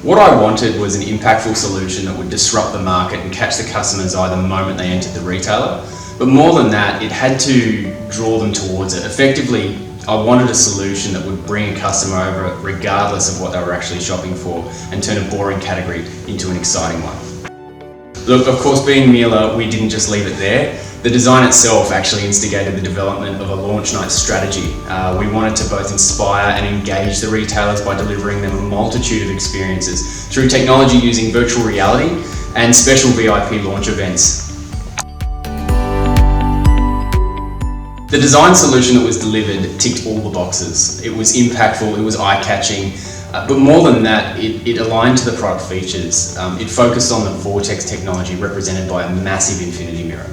What I wanted was an impactful solution that would disrupt the market and catch the customer's eye the moment they entered the retailer. But more than that, it had to draw them towards it. Effectively, I wanted a solution that would bring a customer over regardless of what they were actually shopping for and turn a boring category into an exciting one. Look, of course, being Miele, we didn't just leave it there. The design itself actually instigated the development of a launch night strategy. We wanted to both inspire and engage the retailers by delivering them a multitude of experiences through technology using virtual reality and special VIP launch events. The design solution that was delivered ticked all the boxes. It was impactful, it was eye-catching, but more than that, it aligned to the product features. It focused on the Vortex technology represented by a massive infinity mirror.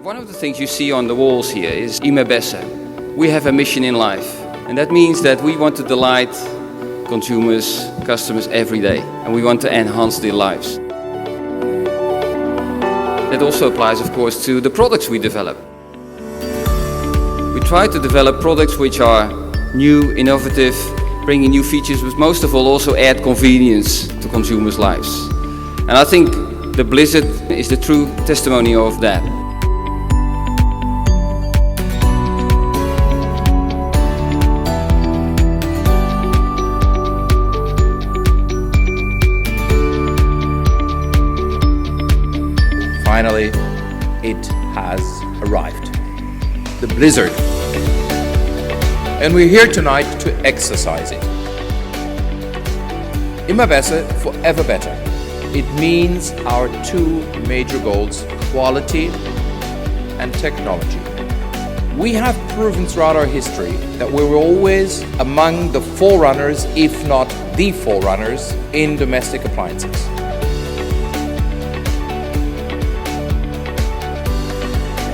One of the things you see on the walls here is Imebesse. We have a mission in life, and that means that we want to delight consumers, customers every day, and we want to enhance their lives. That also applies, of course, to the products we develop. We try to develop products which are new, innovative, bringing new features, but most of all also add convenience to consumers' lives. And I think the Blizzard is the true testimony of that. Finally, it has arrived. The Blizzard. And we're here tonight to exercise it. Imebesse forever better. It means our two major goals, quality and technology. We have proven throughout our history that we were always among the forerunners, if not the forerunners, in domestic appliances.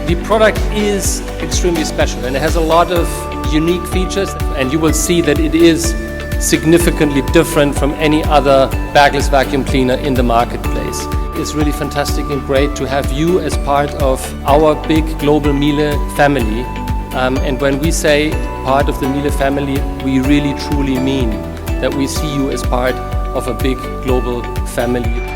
The product is extremely special and it has a lot of unique features, and you will see that it is significantly different from any other bagless vacuum cleaner in the marketplace. It's really fantastic and great to have you as part of our big global Miele family. And when we say part of the Miele family, we really truly mean that we see you as part of a big global family.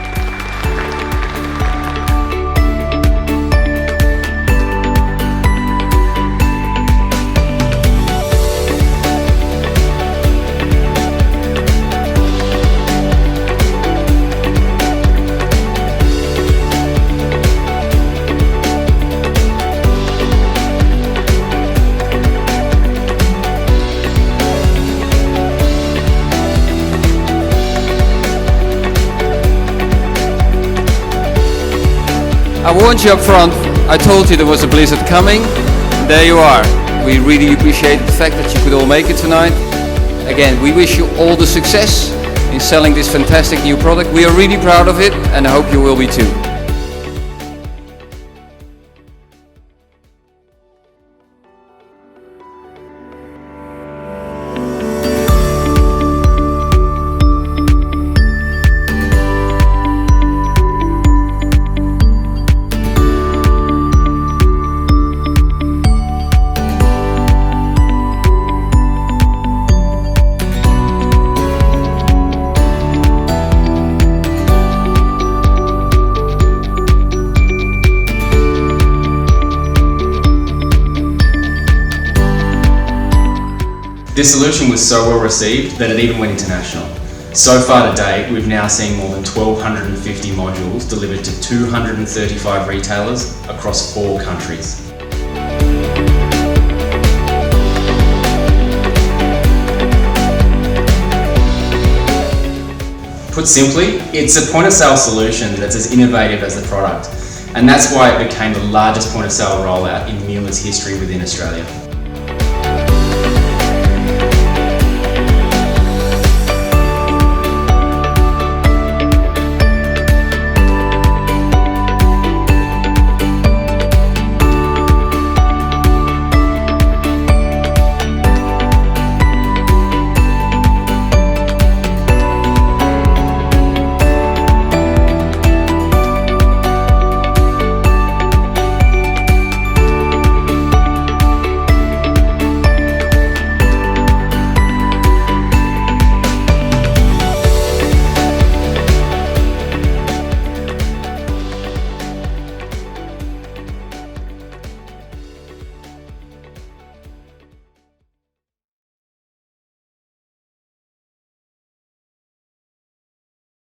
I warned you up front, I told you there was a blizzard coming, there you are. We really appreciate the fact that you could all make it tonight. Again, we wish you all the success in selling this fantastic new product. We are really proud of it and I hope you will be too. This solution was so well received that it even went international. So far to date, we've now seen more than 1,250 modules delivered to 235 retailers across 4 countries. Put simply, it's a point-of-sale solution that's as innovative as the product, and that's why it became the largest point-of-sale rollout in Miele's history within Australia.